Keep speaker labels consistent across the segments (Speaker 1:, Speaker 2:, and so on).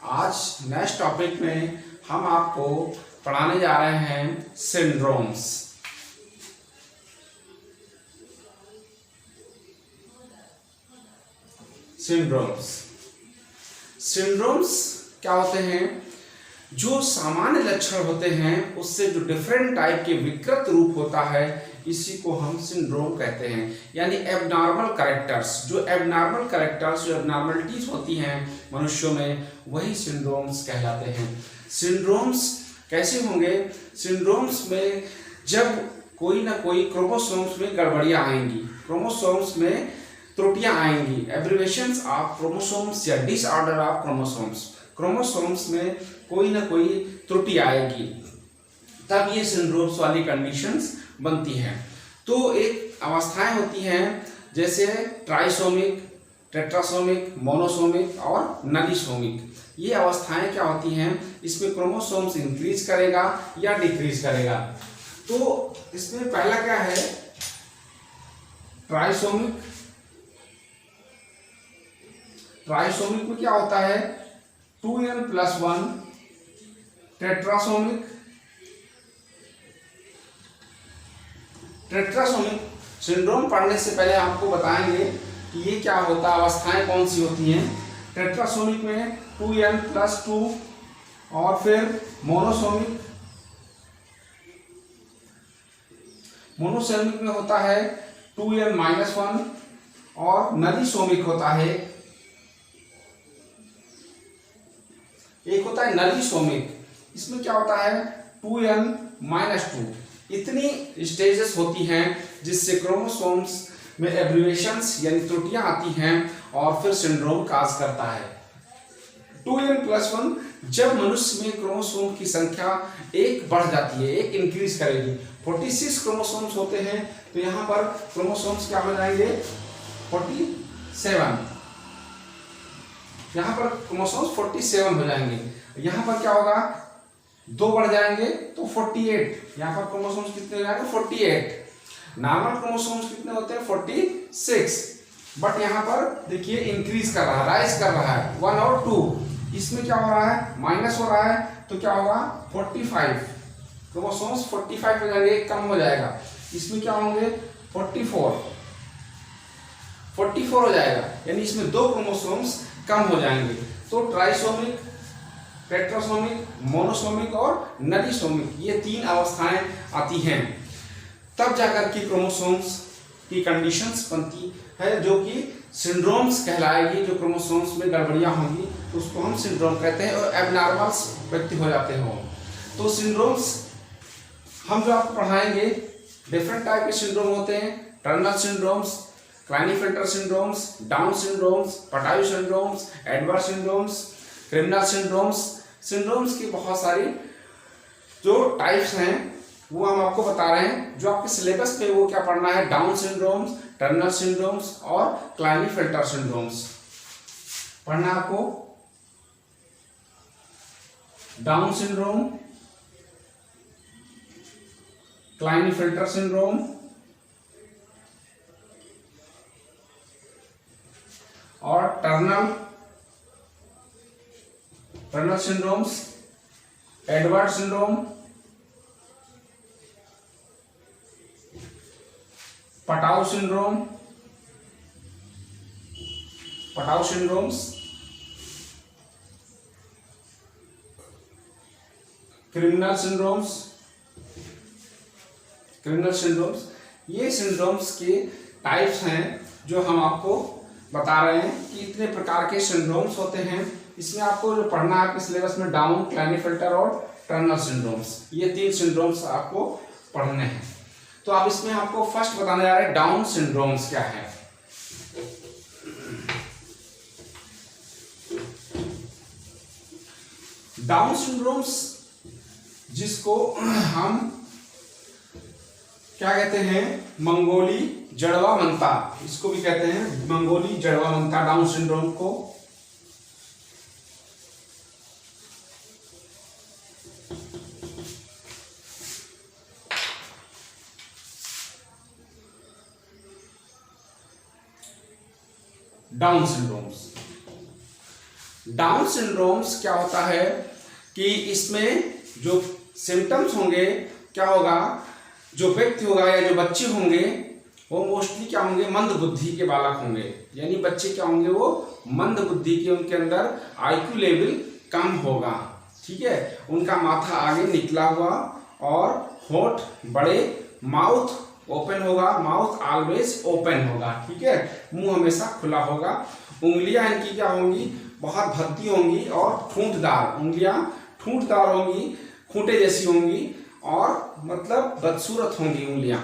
Speaker 1: आज next topic में हम आपको पढ़ाने जा रहे हैं सिंड्रोम्स। सिंड्रोम्स क्या होते हैं? जो सामान्य लक्षण होते हैं उससे जो डिफरेंट टाइप के विकृत रूप होता है, इसी को हम सिंड्रोम कहते हैं। यानी एबनॉर्मल कैरेक्टर्स, जो एबनॉर्मलिटीज होती हैं मनुष्यों में, वही सिंड्रोम्स कहलाते हैं। सिंड्रोम्स कैसे होंगे? सिंड्रोम्स में जब कोई ना कोई क्रोमोसोम्स में गड़बड़ियां आएंगी, क्रोमोसोम्स में त्रुटियां आएंगी, एब्रिविएशंस ऑफ क्रोमोसोम्स या डिसऑर्डर ऑफ क्रोमोसोम्स में कोई ना कोई त्रुटि आएगी, तब ये सिंड्रोम्स वाली कंडीशंस बनती हैं। तो एक अवस्थाएं होती हैं जैसे ट्राइसोमिक, टेट्रासोमिक, मोनोसोमिक और नलीसोमिक। ये अवस्थाएं क्या होती हैं? इसमें क्रोमोसोम्स इंक्रीज करेगा या डिक्रीज करेगा। तो इसमें पहला क्या है? ट्राइसोमिक। ट्राइसोमिक में क्या होता है? 2n+1। टेट्रासोमिक सिंड्रोम पढ़ने से पहले आपको बताएंगे कि ये क्या होता है, अवस्थाएं कौन सी होती हैं। टेट्रासोमिक में 2n+2 और फिर मोनोसोमिक में होता है 2n-1 और नलीसोमिक होता है, एक होता है नलीसोमिक। इसमें क्या होता है? 2n-2। इतनी स्टेजेस होती हैं जिससे क्रोमोसोम्स में एब्रिविएशंस यानी त्रुटियां आती हैं और फिर सिंड्रोम काज करता है। 2n+1 जब मनुष्य में क्रोमोसोम की संख्या एक बढ़ जाती है, एक इंक्रीज करेगी। 46 क्रोमोसोम्स होते हैं, तो यहाँ पर क्रोमोसोम्स क्या हो जाएंगे? 47। यहाँ पर क्रोमोसोम्स 47 हो जाएंगे। यहाँ पर क्या होगा? 2 बढ़ जाएंगे तो 48। यहाँ पर क्रोमोसोम्स कितने हो जाएंगे? 48। नॉर्मल क्रोमोसोम्स कितने होते हैं? 46। बट यहाँ पर देखिए इंक्रीज कर रहा है, राइज कर रहा है 1 और 2। इसमें क्या हो रहा है? माइनस हो रहा है, तो क्या होगा? 45। क्रोमोसोम्स 45 हो जाएंगे, एक कम हो जाएगा। इसमें क्या होंगे? 44 हो जाएगा, यानी इसमें 2 क्रोमोसोम्स कम हो जाएंगे। तो ट्राइसोमिक, टेट्रासोमिक, मोनोसोमिक और नलीसोमिक, ये 3 अवस्थाएं आती हैं। तब जाकर के क्रोमोसोम्स की कंडीशंस बनती है जो कि सिंड्रोम्स कहलाएगी। जो क्रोमोसोम्स में गड़बड़ियां होंगी तो उसको हम सिंड्रोम कहते हैं और एबनॉर्मल्स व्यक्ति हो जाते हो। तो सिंड्रोम्स हम जो आपको पढ़ाएंगे, डिफरेंट टाइप के सिंड्रोम होते हैं। Turner syndromes, Klinefelter syndromes, Down syndromes, Patau syndromes, Edward syndromes, criminal syndromes की बहुत सारी जो टाइप्स हैं वो हम आपको बता रहे हैं। जो आपके सिलेबस पे वो क्या पढ़ना है? डाउन सिंड्रोम्स, टर्नर सिंड्रोम्स और क्लाइनेफेल्टर सिंड्रोम्स पढ़ना आपको। डाउन सिंड्रोम, क्लाइनेफेल्टर सिंड्रोम और Turner syndromes, Edward syndrome, Patau syndromes, criminal syndromes. ये सिंड्रोम्स के टाइप्स हैं जो हम आपको बता रहे हैं कि इतने प्रकार के सिंड्रोम्स होते हैं। इसमें आपको जो पढ़ना है आपके सिलेबस में डाउन, क्लाइनेफेल्टर और टर्नर सिंड्रोम्स, ये 3 सिंड्रोम्स आपको पढ़ने हैं। तो आप इसमें आपको फर्स्ट बताने जा रहे हैं डाउन सिंड्रोम्स क्या है। डाउन सिंड्रोम्स जिसको हम क्या कहते हैं? मंगोली जड़वा मनता, इसको भी कहते हैं मंगोली जड़वा मनता डाउन सिंड्रोम को। डाउन सिंड्रोम्स क्या होता है कि इसमें जो सिम्टम्स होंगे, क्या होगा, जो व्यक्ति होगा या जो बच्चे होंगे वो मोस्टली क्या होंगे, मंद बुद्धि के बालक होंगे। यानी बच्चे क्या होंगे, वो मंद बुद्धि के, उनके अंदर आईक्यू लेवल कम होगा, ठीक है। उनका माथा आगे निकला हुआ और होठ बड़े, माउथ ओपन होगा, माउथ ऑलवेज ओपन होगा, ठीक है, मुंह हमेशा खुला होगा। उंगलियां इनकी क्या होंगी, बहुत भद्दी होंगी और ठूंठदार, उंगलियां ठूंठदार होंगी, खूंटे जैसी होंगी और मतलब बदसूरत होंगी उंगलियां।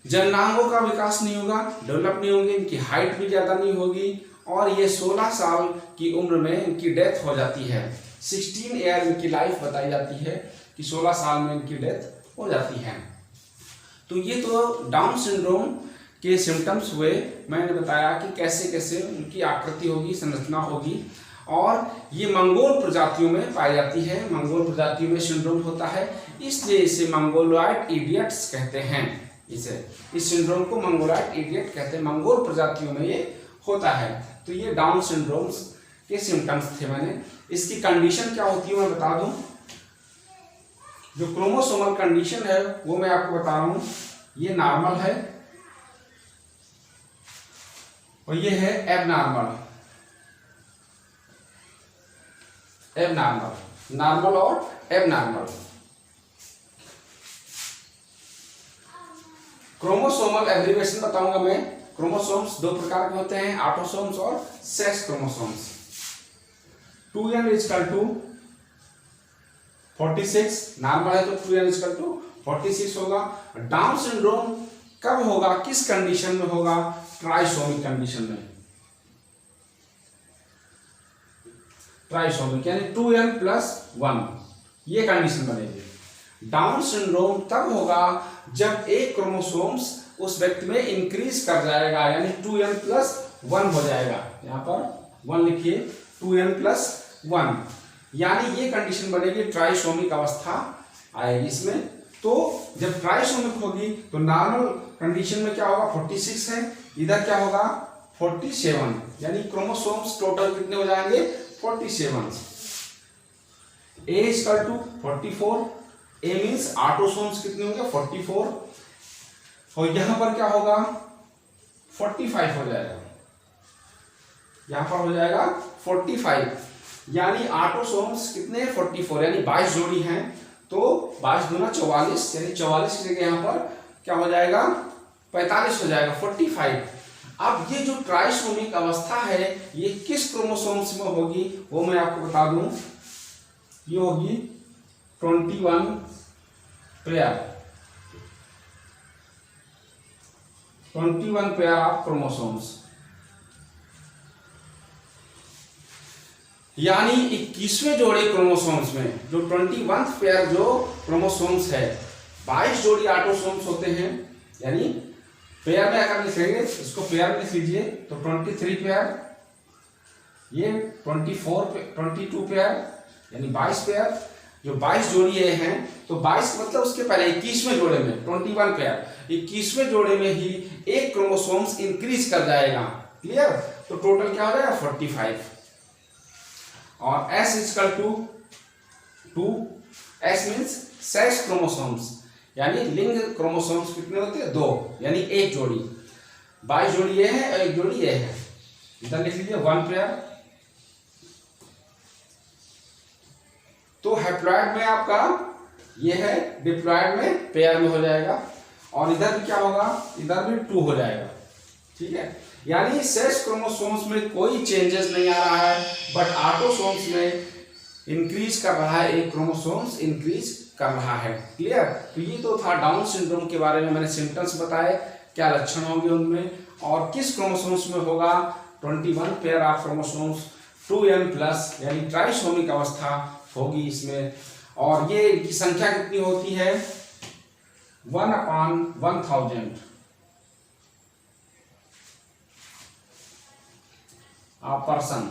Speaker 1: जननांगों का विकास नहीं होगा, डेवलप नहीं होंगे, इनकी हाइट भी ज़्यादा नहीं होगी और ये 16 साल की उम्र में इनकी डेथ हो जाती है। 16 ईयर इनकी लाइफ बताई जाती है कि 16 साल में इनकी डेथ हो जाती है। तो ये तो डाउन सिंड्रोम के सिम्टम्स हुए। मैंने बताया कि कैसे कैसे उनकी आकृति होगी, संरचना होगी और ये मंगोल प्रजातियों में पाई जाती है। मंगोल प्रजातियों में सिंड्रोम होता है, इसलिए इसे मंगोलॉइड इडियट्स कहते हैं। इस सिंड्रोम को मंगोलॉइड इडियट कहते हैं, मंगोल प्रजातियों में ये होता है। तो ये डाउन सिंड्रोम्स के सिम्टम्स थे। मैंने इसकी कंडीशन क्या होती है मैं बता दूं। जो क्रोमोसोमल कंडीशन है वो मैं आपको बता रहा हूं। ये नॉर्मल है और ये है एबनॉर्मल। एबनॉर्मल, नॉर्मल और एबनॉर्मल। क्रोमोसोमल एब्रिविएशन बताऊंगा मैं। क्रोमोसोम्स दो प्रकार के होते हैं, ऑटोसोम्स और सेक्स क्रोमोसोम्स। 2n = 46, नॉर्मल है तो 2n = 46 होगा। डाउन सिंड्रोम कब होगा, किस कंडीशन में होगा, ट्राइसोमिक कंडीशन में। ट्राइसोमिक यानी 2n+1 ये कंडीशन बनेगी। डाउन सिंड्रोम तब होगा जब एक क्रोमोसोम्स उस व्यक्ति में इंक्रीज कर जाएगा, यानी 2n+1 हो जाएगा। यहाँ पर 1 लिखिए, 2n+1, यानी ये कंडीशन बनेगी, ट्राइसोमिक अवस्था आएगी इसमें। तो जब ट्राइसोमिक होगी तो नॉर्मल कंडीशन में क्या होगा, 46 है, इधर क्या होगा 47, यानी क्रोमोसोम्स टोटल कितने हो जाएंगे, 47। A = 44, A मीन्स ऑटोसोम्स कितने होंगे 44, और यहां पर क्या होगा 45 हो जाएगा, यहां पर हो जाएगा 45, यानी ऑटोसोम्स कितने 44, यानी 22 जोड़ी हैं, तो 22 दूना 44, यानी 44 की जगह यहां पर क्या हो जाएगा 45 हो जाएगा, 45। अब ये जो ट्राइसोमिक अवस्था है ये किस क्रोमोसोम्स में होगी वो मैं आपको बता दूं। ये होगी 21 पेयर, 21 पेयर ऑफ क्रोमोसोम्स, यानी 21वें जोड़े क्रोमोसोम्स में जो 21th पेयर जो क्रोमोसोम्स है, 22 जोड़ी ऑटोसोम्स होते हैं, यानी पेयर में अगर लिखेंगे इसको पेयर में लिख लीजिए तो 23 पेयर, ये 22 पेयर, यानी 22 पेयर, जो 22 जोड़ी ये हैं, तो 22 मतलब उसके पहले 21वें जोड़े में 21 पेयर, 21वें जोड़े में ही एक क्रोमोसोम्स इंक्रीज कर जाएगा, क्लियर। तो टोटल क्या हो जाएगा 45। और S = 2, S means sex chromosomes, यानी लिंग क्रोमोसोम्स कितने होते हैं 2, यानी एक जोड़ी, 22 जोड़ी ये है और एक जोड़ी ये है, इधर लिख लीजिए 1 पेयर। तो हैप्लॉइड में आपका ये है, डिप्लॉइड में पेयर में हो जाएगा, और इधर भी क्या होगा, इधर भी 2 हो जाएगा, ठीक है। यानी सेक्स क्रोमोसोम्स में कोई चेंजेस नहीं आ रहा है, बट ऑटोसोम्स में इंक्रीज कर रहा है, एक क्रोमोसोम्स इंक्रीज कर रहा है, क्लियर। तो ये तो था डाउन सिंड्रोम के बारे में, मैंने सिम्टम्स बताए, क्या लक्षण होंगे उनमें और किस क्रोमोसोम्स में होगा। 21 पेयर ऑफ क्रोमोसोम्स, 2n+, यानी ट्राइसोमिक अवस्था होगी इसमें, और ये इनकी संख्या कितनी होती है 1/1000 पर्सन,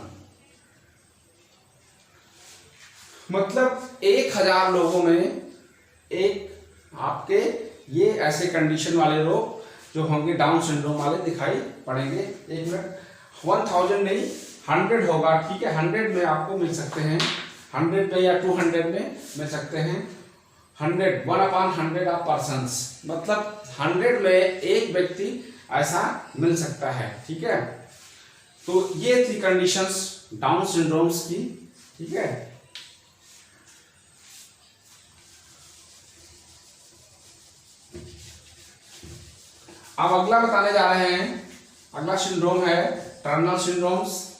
Speaker 1: मतलब 1000 लोगों में एक आपके ये ऐसे कंडीशन वाले लोग जो होंगे डाउन सिंड्रोम वाले दिखाई पड़ेंगे। 1 मिनट, 1000 नहीं 100 होगा, ठीक है, 100 में आपको मिल सकते हैं, 100 में या 200 में मिल सकते हैं, 100 1/100 ऑफ पर्सन्स, मतलब 100 में एक व्यक्ति ऐसा मिल सकता है, ठीक है। तो ये थी कंडीशंस डाउन सिंड्रोम्स की, ठीक है। अब अगला बताने जा रहे हैं, अगला सिंड्रोम है Turner syndromes.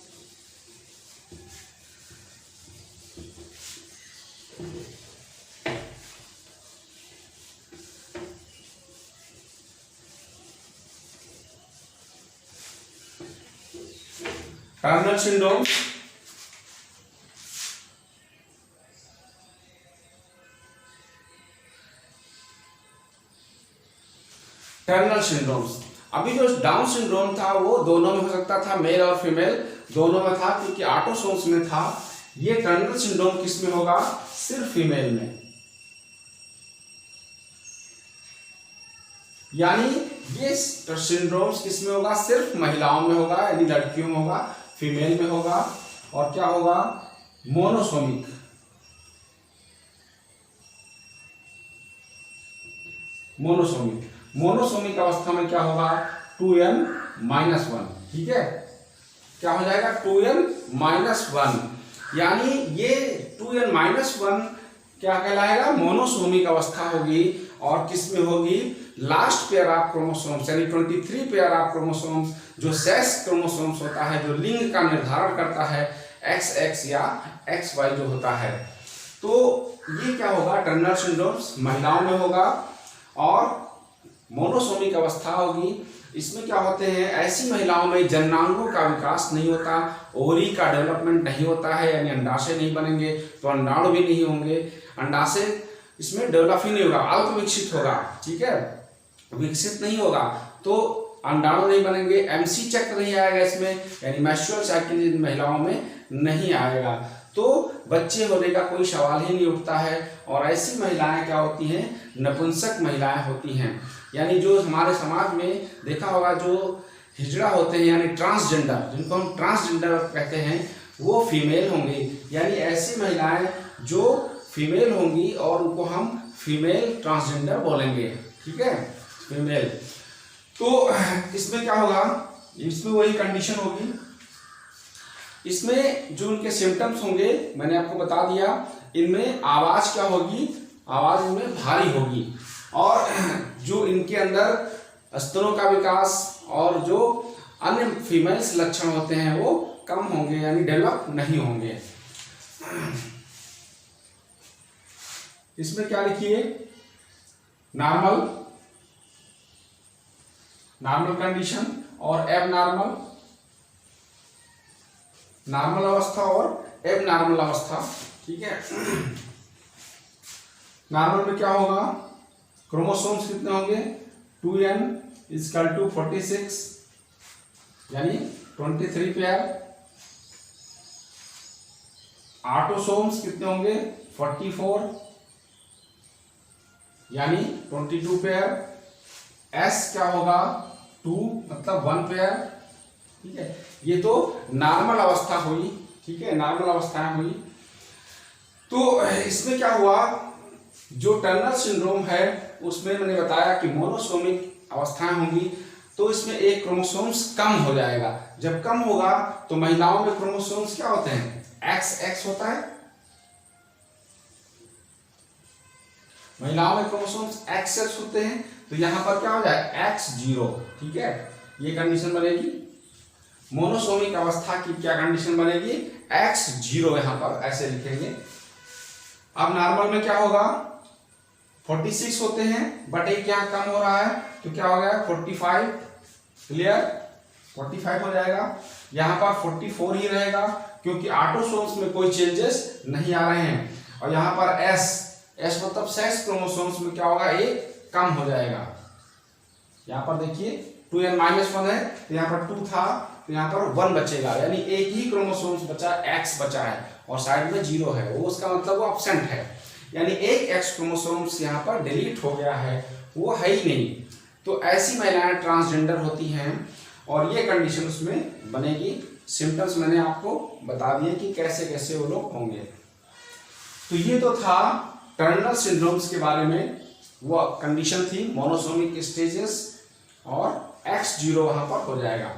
Speaker 1: Turner syndrome Turner syndromes, अभी जो डाउन सिंड्रोम था वो दोनों में हो सकता था, मेल और फीमेल दोनों में था, क्योंकि ऑटोसोम्स में था। ये टर्नर सिंड्रोम किस में होगा? सिर्फ फीमेल में, यानी ये सिंड्रोम्स किस में होगा? सिर्फ महिलाओं में होगा, यानी लड़कियों में होगा, फीमेल में होगा। और क्या होगा? मोनोसोमिक, मोनोसोमिक, मोनोसोमिक अवस्था में क्या होगा? 2n-1, ठीक है, क्या हो जाएगा? 2n-1, यानी ये 2n-1 क्या कहलाएगा? मोनोसोमिक अवस्था होगी। और किस में होगी? लास्ट पेयर ऑफ क्रोमोसोम्स, यानी 23 पेयर ऑफ क्रोमोसोम्स, जो सेक्स क्रोमोसोम्स होता है, जो लिंग का निर्धारण करता है, XX या XY जो होता है। तो ये क्या होगा? टर्नर सिंड्रोम्स महिलाओं में होगा और मोनोसोमिक अवस्था होगी। इसमें क्या होते हैं? ऐसी महिलाओं में जननांगों का विकास नहीं होता, ओवरी का डेवलपमेंट नहीं होता है, यानी अंडाशय नहीं बनेंगे, तो अंडाणु भी नहीं होंगे, अंडाशय इसमें डेवलप ही नहीं होगा, अल्प विकसित होगा, ठीक है, विकसित नहीं होगा, तो अंडाणु नहीं बनेंगे, MC चक्र नहीं आएगा इसमें, यानी मेंस्ट्रुअल साइकिल महिलाओं में नहीं आएगा, तो बच्चे होने का कोई सवाल ही नहीं उठता है। और ऐसी महिलाएं क्या होती हैं? नपुंसक महिलाएं होती हैं, यानी जो हमारे समाज में देखा होगा, जो हिजड़ा होते हैं, यानी ट्रांसजेंडर, जिनको हम ट्रांसजेंडर कहते हैं, वो फीमेल होंगी, यानी ऐसी महिलाएं जो फीमेल होंगी और उनको हम फीमेल ट्रांसजेंडर बोलेंगे, ठीक है, फीमेल। तो इसमें क्या होगा? इसमें वही कंडीशन होगी। इसमें जो उनके सिम्टम्स होंगे मैंने आपको बता दिया। इनमें आवाज क्या होगी? आवाज इनमें भारी होगी, और जो इनके अंदर स्तनों का विकास और जो अन्य फीमेल्स लक्षण होते हैं वो कम होंगे, यानी डेवलप नहीं होंगे। इसमें क्या लिखिए? नॉर्मल, नॉर्मल कंडीशन और एबनॉर्मल, नॉर्मल अवस्था और एबनॉर्मल अवस्था, ठीक है। नॉर्मल में क्या होगा? क्रोमोसोम्स कितने होंगे? 2n=46, यानी 23 पेयर। ऑटोसोम्स कितने होंगे? 44, यानी 22 पेयर। S क्या होगा? 2, मतलब 1 पेयर, ठीक है। ये तो नॉर्मल अवस्था हुई, ठीक है, नॉर्मल अवस्थाएं हुई। तो इसमें क्या हुआ? जो टर्नर सिंड्रोम है उसमें मैंने बताया कि मोनोसोमिक अवस्थाएं होंगी, तो इसमें एक क्रोमोसोम्स कम हो जाएगा। जब कम होगा तो महिलाओं में क्रोमोसोम्स क्या होते हैं? XX होता है, महिलाओं में क्रोमोसोम्स XX होते हैं, तो यहां पर क्या हो जाएगा? X0, ठीक है, ये कंडीशन बनेगी। मोनोसोमिक अवस्था की क्या कंडीशन बनेगी? X0, यहां पर ऐसे लिखेंगे। अब नॉर्मल में क्या होगा? 46 होते हैं, बट एक यहाँ कम हो रहा है, तो क्या हो गया? 45, क्लियर, 45 हो जाएगा। यहाँ पर 44 ही रहेगा, क्योंकि ऑटोसोम्स में कोई चेंजेस नहीं आ रहे हैं। और यहाँ पर S मतलब सेक्स क्रोमोसोम्स में क्या होगा? एक कम हो जाएगा। यहाँ पर देखिए 2n-1 है, तो यहाँ पर 2 था, तो यहाँ पर 1 बचेगा, यानी एक ही क्रोमोसोम्स बचा, X बचा है, और साइड में 0 है, वो उसका मतलब वो एब्सेंट है, यानी एक X क्रोमोसोम्स यहाँ पर डिलीट हो गया है, वो है ही नहीं। तो ऐसी महिलाएं ट्रांसजेंडर होती हैं, और ये कंडीशन उसमें बनेगी, सिम्टम्स मैंने आपको बता दिए कि कैसे कैसे वो लोग होंगे। तो ये तो था टर्नर सिंड्रोम्स के बारे में, वो कंडीशन थी मोनोसोमिक स्टेजेस और X0 वहां पर हो जाएगा।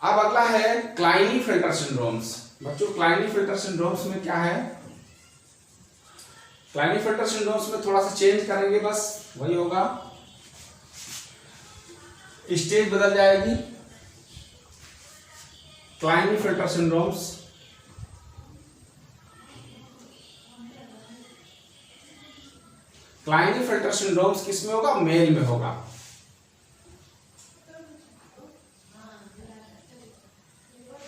Speaker 1: अब अगला है क्लाइनीफिल्टर सिंड्रोम्स। बच्चों क्लाइनीफिल्टर सिंड्रोम्स में क्या है, क्लाइनीफिल्टर सिंड्रोम्स में थोड़ा सा चेंज करेंगे, बस वही होगा, स्टेज बदल जाएगी। क्लाइनीफिल्टर सिंड्रोम्स क्लाइनीफिल्टर सिंड्रोम्स किस में होगा, मेल में होगा।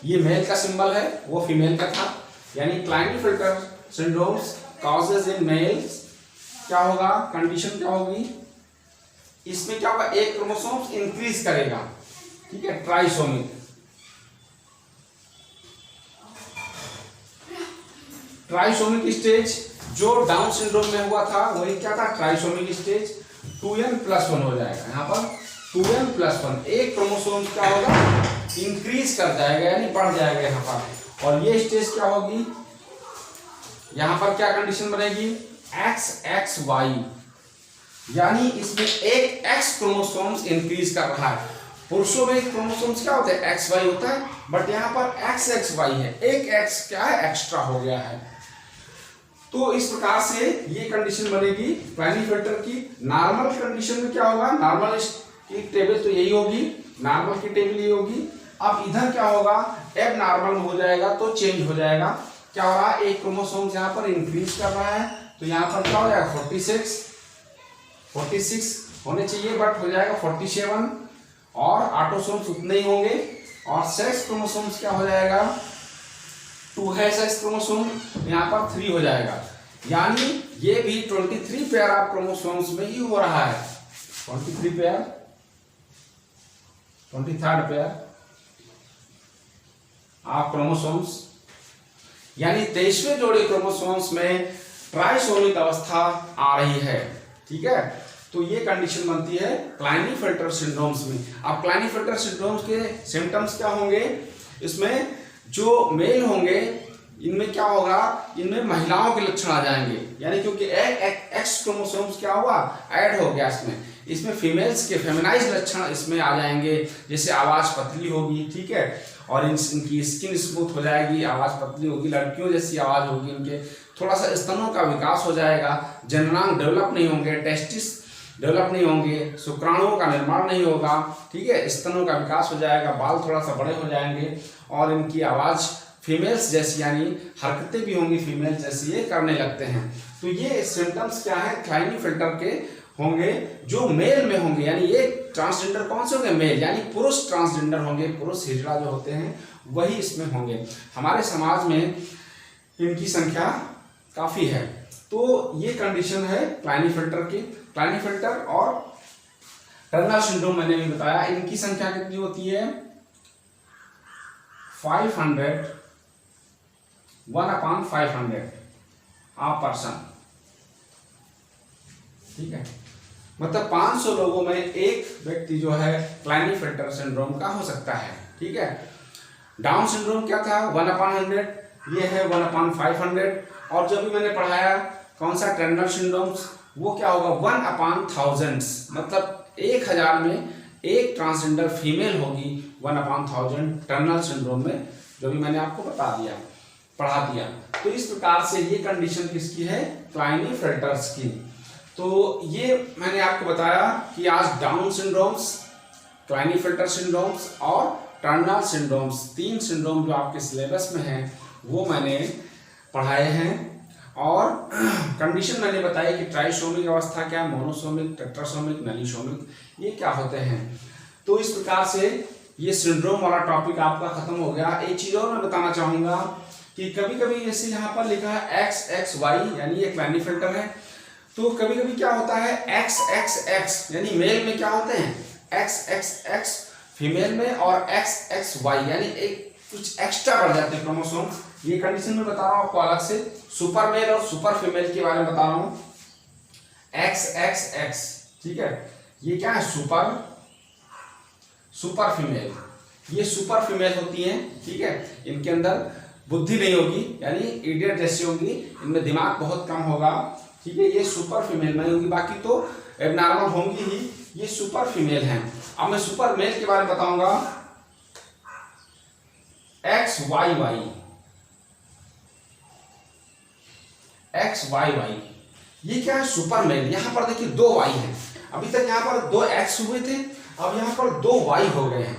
Speaker 1: ये मेल का सिंबल है, वो फीमेल का था, यानी क्लाइनीफिल्टर सिंड्रोम्स कॉजेज इन मेल्स क्या होगा, कंडीशन क्या होगी, इसमें क्या होगा, एक क्रोमोसोम्स इंक्रीज करेगा, ठीक है, ट्राइसोमिक। ट्राइसोमिक स्टेज जो डाउन सिंड्रोम में हुआ था वही क्या था, ट्राइसोमिक स्टेज 2n+1 हो जाएगा। यहाँ पर 2n+1 एक क्रोमोसोम क्या होगा, इंक्रीज कर जाएगा यानी बढ़ जाएगा यहाँ पर। और ये स्टेज क्या होगी, यहाँ पर क्या कंडीशन बनेगी, XXY, यानी इसमें एक X क्रोमोसोम्स इंक्रीज कर रहा है। पुरुषों में क्रोमोसोम्स क्या होते हैं, XY होता है, बट यहाँ पर XXY है, एक X क्या है, एक्स्ट्रा हो गया है। तो इस प्रकार से ये कंडीशन बनेगी क्लाइनीफिल्टर की। नॉर्मल कंडीशन में क्या होगा, नॉर्मल की टेबल तो यही होगी, नॉर्मल की टेबल यही होगी। अब इधर क्या होगा, एब नॉर्मल हो जाएगा तो चेंज हो जाएगा। क्या हो रहा है, एक क्रोमोसोम यहाँ पर इंक्रीज कर रहा है, तो यहाँ पर क्या हो जाएगा 46 होने चाहिए, बट हो जाएगा 47, और ऑटोसोम्स उतने ही होंगे, और सेक्स क्रोमोसोम्स क्या हो जाएगा, 2 है सेक्स क्रोमोसोम, यहाँ पर 3 हो जाएगा। यानी ये भी 23 पेयर ऑफ क्रोमोसोम्स में ही हो रहा है, 23 pair, 23rd pair of chromosomes, यानी 23वें जोड़े क्रोमोसोम्स में ट्राइसोमिक अवस्था आ रही है, ठीक है। तो ये कंडीशन बनती है क्लाइनीफिल्टर सिंड्रोम्स में। अब क्लाइनीफिल्टर सिंड्रोम्स के सिम्टम्स क्या होंगे, इसमें जो मेल होंगे इनमें क्या होगा, इनमें महिलाओं के लक्षण आ जाएंगे, यानी क्योंकि एक्स क्रोमोसोम्स क्या हुआ, ऐड हो गया इसमें फीमेल्स के फेमिनाइज लक्षण इसमें आ जाएंगे, जैसे आवाज पतली होगी, ठीक है, और इनकी स्किन स्मूथ हो जाएगी, आवाज पतली होगी, लड़कियों जैसी आवाज होगी, इनके थोड़ा सा स्तनों का विकास हो जाएगा, जननांग डेवलप नहीं होंगे, टेस्टिस डेवलप नहीं होंगे, शुक्राणुओं का निर्माण नहीं होगा, ठीक है, स्तनों का विकास हो जाएगा, बाल थोड़ा सा बड़े हो जाएंगे, और इनकी आवाज फीमेल्स जैसी यानी हरकतें भी होंगी फीमेल्स जैसी ये करने लगते हैं। तो ये सिम्टम्स क्या है, क्लाइनीफिल्टर के होंगे जो मेल में होंगे, यानी ये ट्रांसजेंडर कौन से होंगे, मेल, यानी पुरुष ट्रांसजेंडर होंगे, पुरुष हिजड़ा जो होते हैं वही इसमें होंगे। हमारे समाज में इनकी संख्या काफी है। तो ये कंडीशन है क्लाइनीफिल्टर की। क्लाइनीफिल्टर और टर्नर सिंड्रोम मैंने भी बताया, इनकी संख्या कितनी होती है, 500, 1/500 ऑफ पर्सन, ठीक है, मतलब 500 लोगों में एक व्यक्ति जो है क्लाइनीफिल्टर सिंड्रोम का हो सकता है, ठीक है। डाउन सिंड्रोम क्या था, 1/100, ये है 1/500, और जो भी मैंने पढ़ाया कौन सा टर्नर सिंड्रोम्स, वो क्या होगा 1/1000, मतलब 1000 में एक ट्रांसजेंडर फीमेल होगी 1/1000 टर्नर सिंड्रोम में, जो भी मैंने आपको पढ़ा दिया। तो इस प्रकार से ये कंडीशन किसकी है, क्लाइनीफिल्टर्स की। तो ये मैंने आपको बताया कि आज डाउन सिंड्रोम्स, क्लाइनीफिल्टर सिंड्रोम्स और टर्नर सिंड्रोम्स, 3 सिंड्रोम जो आपके सिलेबस में हैं वो मैंने पढ़ाए हैं। और कंडीशन मैंने बताई कि ट्राइसोमिक अवस्था क्या है, मोनोसोमिक, टेट्रासोमिक, नलीसोमिक, ये क्या होते हैं। तो इस प्रकार से ये सिंड्रोम वाला टॉपिक आपका खत्म हो गया। एक चीज और मैं बताना चाहूंगा कि कभी कभी जैसे यहाँ पर लिखा है XXY, यानी ये क्लाइनीफिल्टर है, तो कभी कभी क्या होता है XXX, यानी मेल में क्या होते हैं XXX फीमेल में, और XXY यानी एक कुछ एक्स्ट्रा बढ़ जाते हैं क्रोमोसोम। ये कंडीशन में बता रहा हूं आपको अलग से, सुपर मेल और सुपर फीमेल के बारे में बता रहा हूं। XXX, ठीक है, ये क्या है, सुपर फीमेल, ये सुपर फीमेल होती हैं, ठीक है। इनके अंदर बुद्धि नहीं होगी, यानी इडियट जैसी होंगी, इनमें दिमाग बहुत कम होगा, ठीक है। ये सुपर फीमेल में होगी, बाकी तो एबनॉर्मल होंगी ही। ये सुपर फीमेल हैं। अब मैं सुपर मेल के बारे में बताऊंगा। XYY, XYY ये क्या है? Super male. यहां पर देखिए 2 Y हैं। अभी तक यहां पर 2 X हुए थे, अब यहां पर 2 Y हो गए हैं।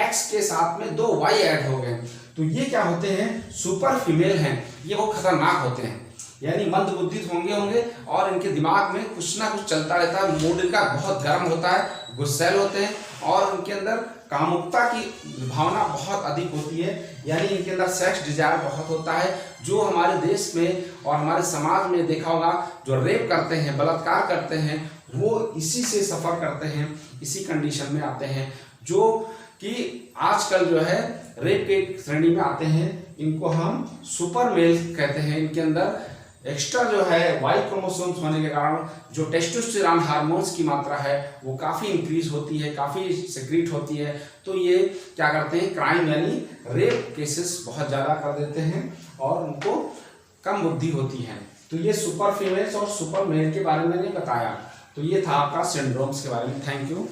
Speaker 1: X के साथ में 2 Y ऐड हो गए। तो ये क्या होते हैं? सुपर फीमेल हैं। ये वो खतरनाक होते हैं, यानी मंदबुद्धि होंगे और इनके दिमाग में कुछ ना कुछ चलता रहता है। मूड इनका बहुत गर्म होता है, गुस्सैल होते हैं और इनके अंदर कामुकता की भावना बहुत अधिक होती है, यानी इनके अंदर सेक्स डिजायर बहुत होता है। जो हमारे देश में और हमारे समाज में देखा होगा, जो रेप करते हैं, बलात्कार करते हैं, वो इसी से सफ़र करते हैं, इसी कंडीशन में आते हैं। जो कि आजकल जो है रेप के श्रेणी में आते हैं, इनको हम सुपर मेल कहते हैं। इनके अंदर एक्स्ट्रा जो है वाई क्रोमोसोम्स होने के कारण जो टेस्टोस्टेरोन हार्मोन्स की मात्रा है वो काफ़ी इंक्रीज होती है, काफ़ी सिक्रीट होती है। तो ये क्या करते हैं? क्राइम यानी रेप केसेस बहुत ज़्यादा कर देते हैं और उनको कम बुद्धि होती है। तो ये सुपर फीमेल्स और सुपर मेल के बारे में मैंने बताया। तो ये था आपका सिंड्रोम्स के बारे में। Thank you.